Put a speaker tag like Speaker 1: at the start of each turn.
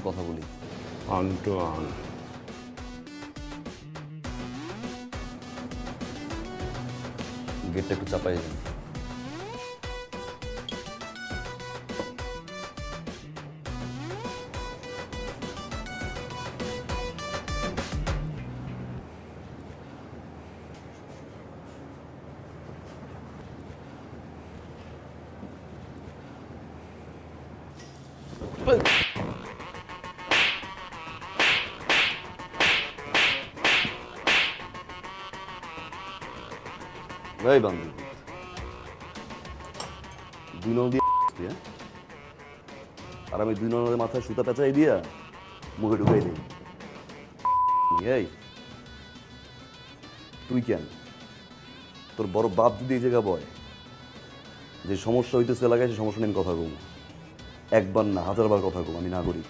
Speaker 1: কথা বলি
Speaker 2: on two on.
Speaker 1: গেটটা একটু চাপাই দিন। ভাই বান্ধব 2 নল দিয়ে হ্যাঁ, আর আমি 2 নলের মাথায় সুতা পেঁচাই দিয়া মুখে ঢুকাই দিই। এই তুই কেন, তোর বড় বাপ যদি এই জায়গা বয় যে সমস্যা হইতেছে এলাকায়, সে সমস্যা নিয়ে আমি কথা কম, একবার না 1000বার কথা কম, আমি নাগরিক।